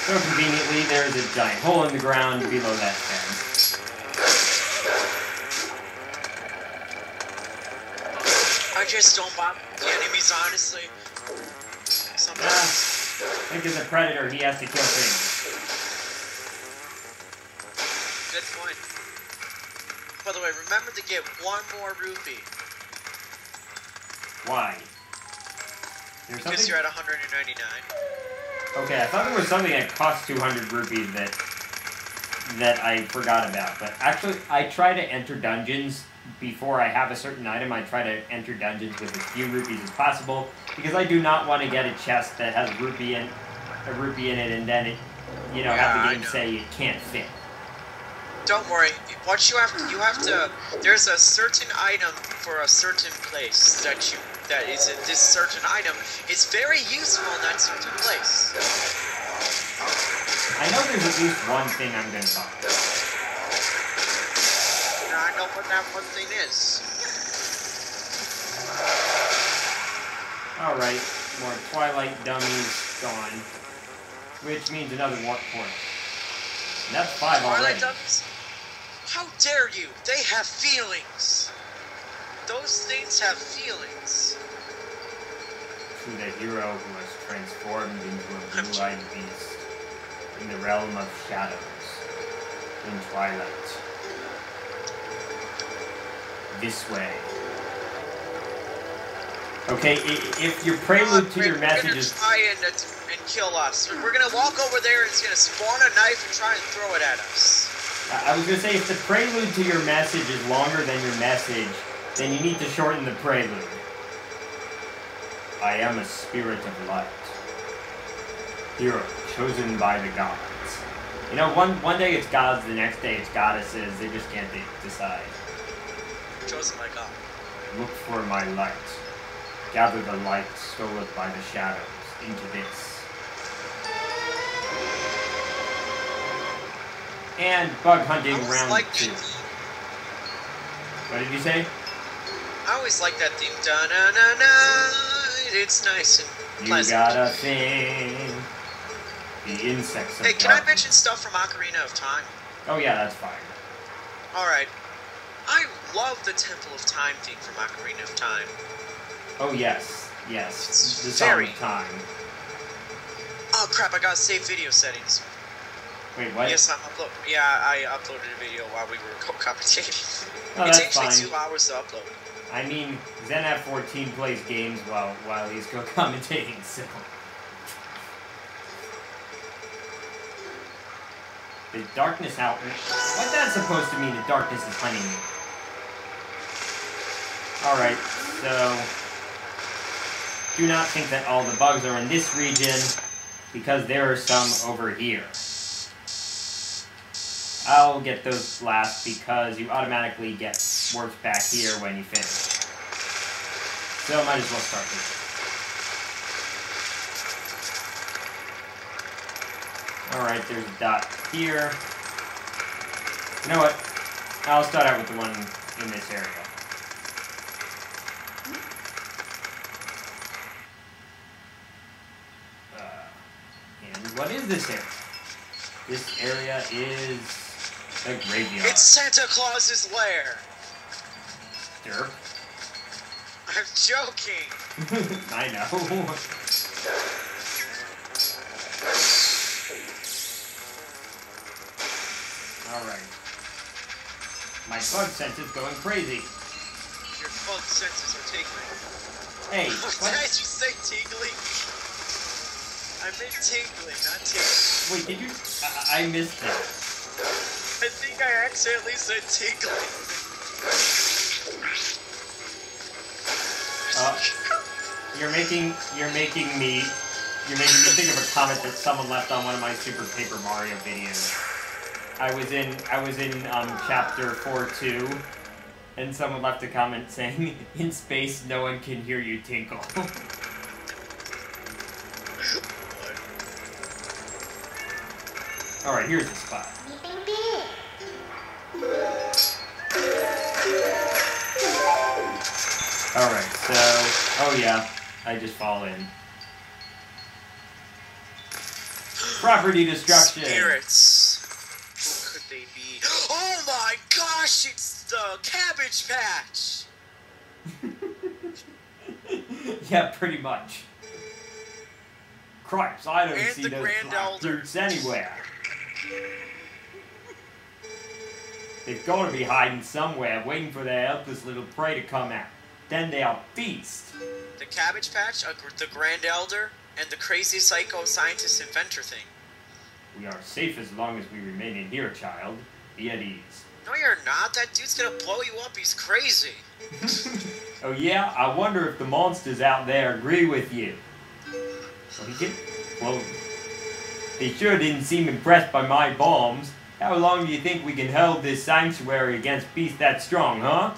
So conveniently, there's a giant hole in the ground below that fence. I just don't bomb the enemies, honestly. Sometimes. I think as a predator, he has to kill things. Good point. By the way, remember to get one more rupee. Why? There's something? Because you're at 199. Okay, I thought there was something that cost 200 rupees that I forgot about. But actually, I try to enter dungeons before I have a certain item. I try to enter dungeons with as few rupees as possible because I do not want to get a chest that has a rupee in it, and then it, you know, have the game say it can't fit. Don't worry. What you have to. There's a certain item for a certain place that is this certain item is very useful in that certain place. I know there's at least one thing I'm gonna buy. I know what that one thing is. Alright, more Twilight dummies gone. Which means another warp point. And that's 5 already. Twilight dummies? How dare you? They have feelings. Those things have feelings. To the hero who was transformed into a blue-eyed beast in the realm of shadows in Twilight. This way. Okay, if your prelude to your message is... try and kill us. We're gonna walk over there and it's gonna spawn a knife and try and throw it at us. I was gonna say, if the prelude to your message is longer than your message, then you need to shorten the prelude. I am a spirit of light. Hero, chosen by the gods. You know, one day it's gods, the next day it's goddesses. They just can't decide. Chosen by God. Look for my light. Gather the light stolen by the shadows into this. And bug hunting round 2. What did you say? I always like that theme. Da-na-na-na. It's nice and pleasant. You got a thing. The insects. Hey, can I mention stuff from Ocarina of Time? Oh yeah, that's fine. Alright. I love the Temple of Time theme from Ocarina of Time. Oh yes, yes. It's the Song of Time. Oh crap, I gotta save video settings. Wait, what? Yes, I uploaded a video while we were co-commentating. Oh, it that's takes me fine. 2 hours to upload. I mean, ZenF14 plays games while he's co-commentating, so... The darkness out... What's that supposed to mean, the darkness is hunting you? Alright, so... Do not think that all the bugs are in this region, because there are some over here. I'll get those last because you automatically get warps back here when you finish. So might as well start with it. Alright, there's a dot here. You know what? I'll start out with the one in this area. And what is this area? This area is... the graveyard. It's Santa Claus's lair. Derp. I'm joking. I know. Alright. My bug sense is going crazy. Your bug senses are tingling. Hey, What what? did you say, tingling? I meant tingling, not tingling. Wait, did you... I missed that. I think I accidentally said tingling. You're making me think of a comment that someone left on one of my Super Paper Mario videos. I was in chapter 4-2, and someone left a comment saying, "In space, no one can hear you tinkle." All right, here's the spot. All right, so oh yeah, I just fall in. Property destruction. Spirits. What could they be? Oh my gosh, it's the Cabbage Patch. Yeah, pretty much. Cripes, I don't And see the those Grand black Elder. dudes anywhere. They've got to be hiding somewhere, waiting for their helpless little prey to come out. Then they'll feast. The Cabbage Patch, the Grand Elder, and the crazy psycho scientist inventor thing. We are safe as long as we remain in here, child. Be at ease. No, you're not. That dude's gonna blow you up. He's crazy. Oh yeah? I wonder if the monsters out there agree with you. Well, they sure didn't seem impressed by my bombs. How long do you think we can hold this sanctuary against beasts that strong, huh?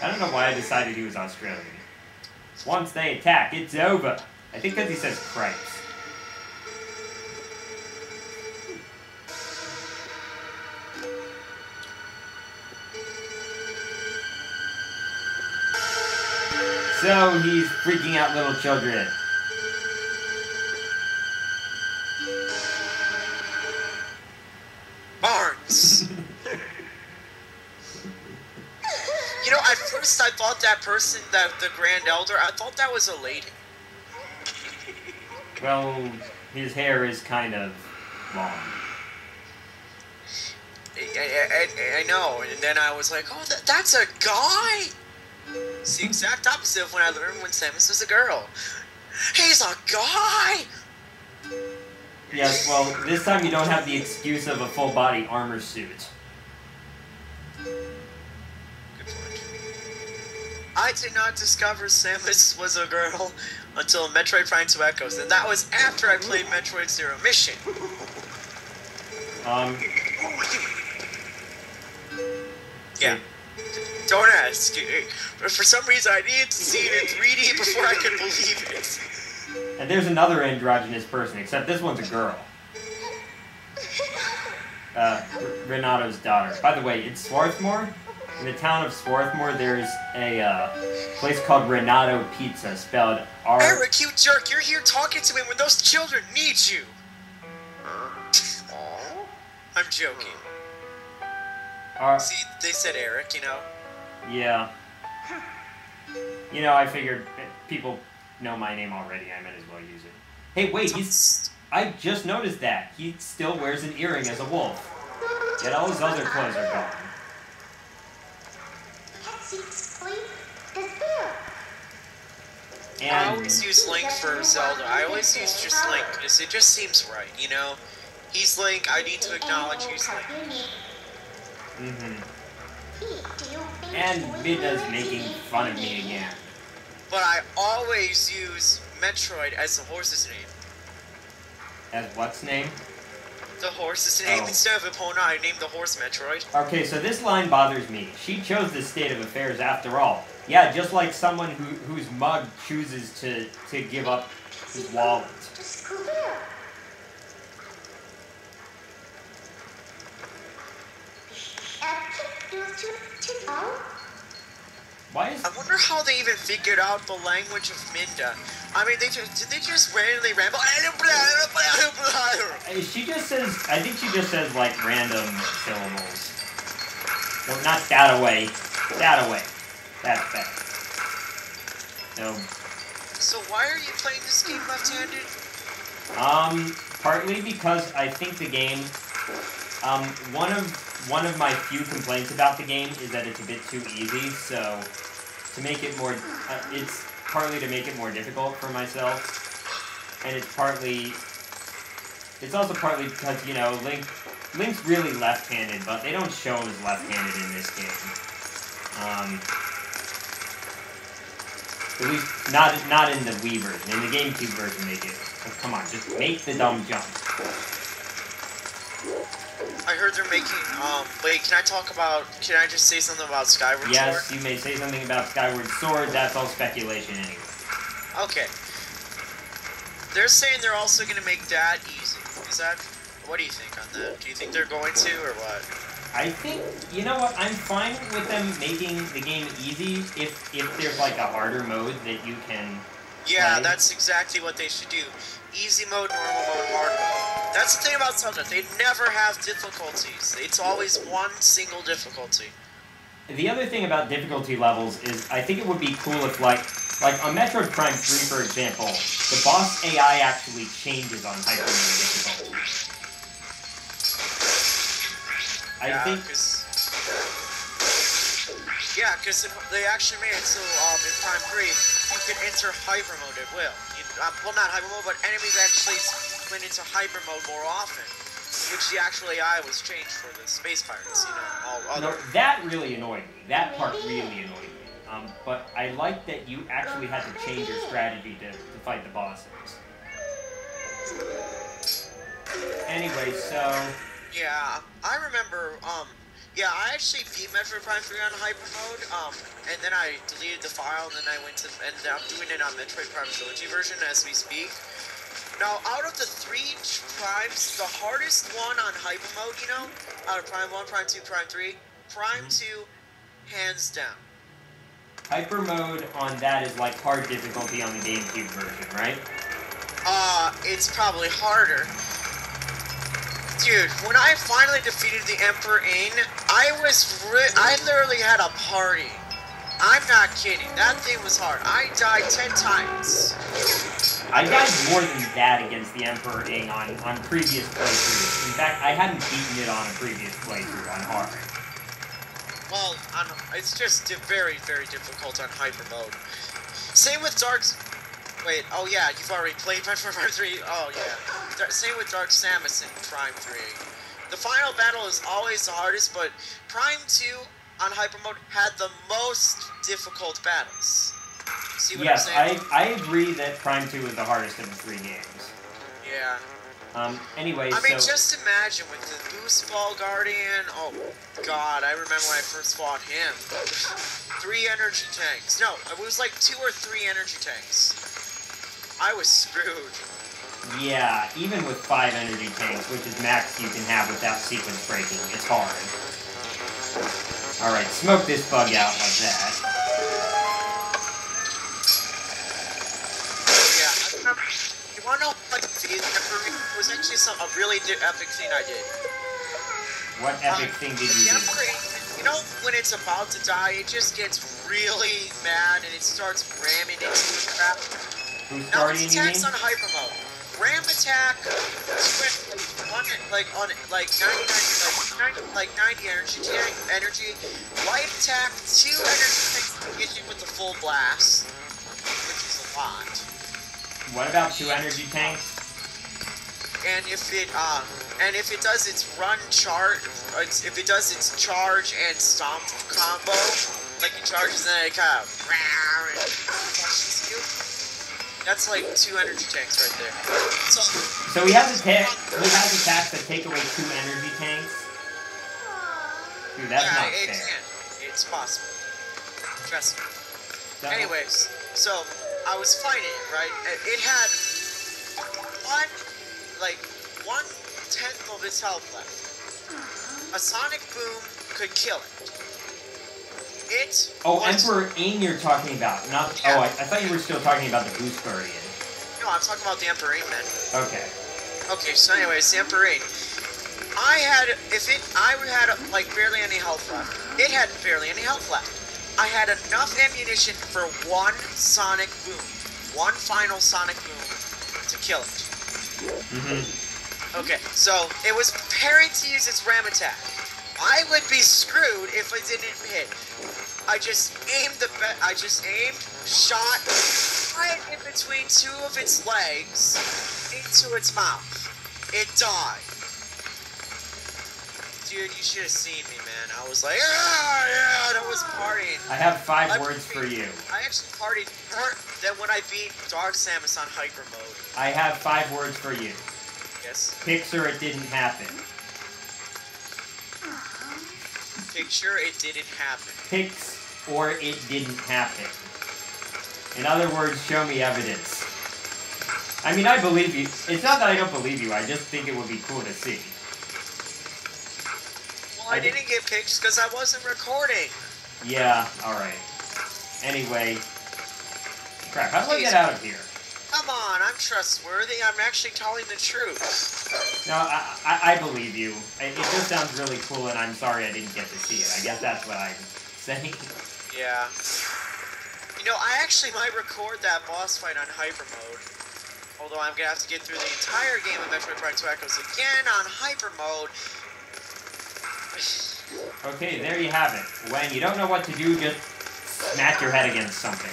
I don't know why I decided he was Australian. Once they attack, it's over. I think because he says cripes. So he's freaking out little children. Barnes! You know, at first I thought that person, the Grand Elder, I thought that was a lady. Well, his hair is kind of long. I know, and then I was like, oh, that's a guy? It's the exact opposite of when I learned when Samus was a girl. He's a guy! Yes, well, this time you don't have the excuse of a full-body armor suit. Good point. I did not discover Samus was a girl until Metroid Prime 2 Echoes, and that was after I played Metroid Zero Mission. Yeah. Don't ask. But for some reason, I needed to see it in 3D before I could believe it. And there's another androgynous person, except this one's a girl. Renato's daughter. By the way, in Swarthmore, in the town of Swarthmore, there's a place called Renato Pizza, spelled R... Eric, you jerk! You're here talking to me when those children need you! I'm joking. See, they said Eric, you know? Yeah. You know, I figured people know my name already. I might as well use it. Hey, wait, I just noticed that. He still wears an earring as a wolf. Yet all his other clothes are gone. And I always use Link for Zelda. I always use just Link, because it just seems right, you know? He's Link, I need to acknowledge he's Link. And Mida's making fun of me again. But I always use Metroid as the horse's name. As what's name? The horse's name. Oh. Instead of Epona, I named the horse Metroid. Okay, so this line bothers me. She chose this state of affairs after all. Yeah, just like someone whose mug chooses to give up his wallet. Why is... I wonder how they even figured out the language of Minda. I mean, did they just randomly ramble? She just says... I think she just says, like, random syllables. No, not that away. That away. That's better. So why are you playing this game left-handed? Partly because I think the game... One of my few complaints about the game is that it's a bit too easy, so to make it more, it's partly to make it more difficult for myself, and it's also partly because, you know, Link's really left-handed, but they don't show him as left-handed in this game. At least not in the Wii version. In the GameCube version they do. Oh, come on, just make the dumb jump. I heard they're making, wait, can I just say something about Skyward Sword? Yes, you may say something about Skyward Sword, that's all speculation anyway. Okay. They're saying they're also going to make that easy. What do you think on that? Do you think they're going to, or what? I think, you know what, I'm fine with them making the game easy if there's like a harder mode that you can Yeah, Right. that's exactly what they should do. Easy mode, normal mode, hard mode. That's the thing about Zelda. They never have difficulties. It's always one single difficulty. The other thing about difficulty levels is I think it would be cool if, like on Metroid Prime 3, for example, the boss AI actually changes on hyper mode difficulty. I think... because they actually made it so in Prime 3, you can enter hyper mode at will. Well, not hyper mode, but enemies actually went into hyper mode more often, which the actual AI was changed for the space pirates, all other... No, that really annoyed me. That part really annoyed me. But I like that you actually had to change your strategy to fight the bosses. Anyway, so... Yeah, I remember, I actually beat Metroid Prime 3 on hyper mode, and then I deleted the file, and then I went to, and I'm doing it on Metroid Prime Trilogy version as we speak. Now, out of the 3 Primes, the hardest one on hyper mode, out of Prime 1, Prime 2, Prime 3, Prime 2, hands down. Hyper mode on that is like hard difficulty on the GameCube version, right? It's probably harder. Dude, when I finally defeated the Emperor Ain, I literally had a party. I'm not kidding. That thing was hard. I died 10 times. I died more than that against the Emperor Ain on previous playthroughs. In fact, I hadn't beaten it on a previous playthrough on hard. Well, it's just very, very difficult on hyper mode. Same with Wait, oh yeah, you've already played Metroid Prime 3? Oh yeah. Same with Dark Samus in Prime 3. The final battle is always the hardest, but Prime 2 on hyper mode had the most difficult battles. See what I'm saying? Yes, I agree that Prime 2 is the hardest of the 3 games. Yeah. Anyway, I mean, just imagine with the Boost Ball Guardian. Oh god, I remember when I first fought him. 3 energy tanks. No, it was like 2 or 3 energy tanks. I was screwed. Yeah, even with 5 energy tanks, which is max you can have without sequence breaking, it's hard. Alright, smoke this bug out like that. Yeah, I remember. You wanna know what it was actually a really epic thing I did. What epic thing did you do? You know, when it's about to die, it just gets really mad and it starts ramming into the crap. Who's Now starting, its you mean? attacks on hyper mode. Ram attack, like 90 energy. Light attack, 2 energy tanks to get you with the full blast, which is a lot. What about 2 energy tanks? And if it does its if it does its charge and stomp combo, like it charges and then it kind of pushes you. That's like 2 energy tanks right there. So he has attacks that take away 2 energy tanks? Dude, that's not fair. It's possible. Trust me. Anyways, so I was fighting it, right? And it had 1/10 of its health left. A sonic boom could kill it. Emperor Ain you're talking about, not... Yeah. Oh, I thought you were still talking about the Boost Guardian. No, I'm talking about the Emperor Ain, man. Okay. Okay, so anyways, the Emperor Ain. I had like barely any health left. It had barely any health left. I had enough ammunition for 1 sonic boom. 1 final sonic boom to kill it. Mm-hmm. Okay, so it was preparing to use its ram attack. I would be screwed if it didn't hit. I just aimed, shot right in between 2 of its legs into its mouth. It died. Dude, you should have seen me, man. I was like, yeah, I was partying. I have 5 words for you. I actually partied more than when I beat Dark Samus on hyper mode. I have 5 words for you. Yes? Picture it didn't happen. Picture it didn't happen. Pix or it didn't happen. In other words, show me evidence. I mean, I believe you. It's not that I don't believe you, I just think it would be cool to see. Well, I didn't get pics because I wasn't recording. Yeah, alright. Anyway, Crap, how do I get out of here? Come on, I'm trustworthy. I'm actually telling the truth. No, I believe you. It just sounds really cool, and I'm sorry I didn't get to see it. I guess that's what I'm saying. Yeah. You know, I actually might record that boss fight on hyper mode. Although I'm gonna have to get through the entire game of Metroid Prime 2 Echoes again on hyper mode. Okay, there you have it. When you don't know what to do, just smack your head against something.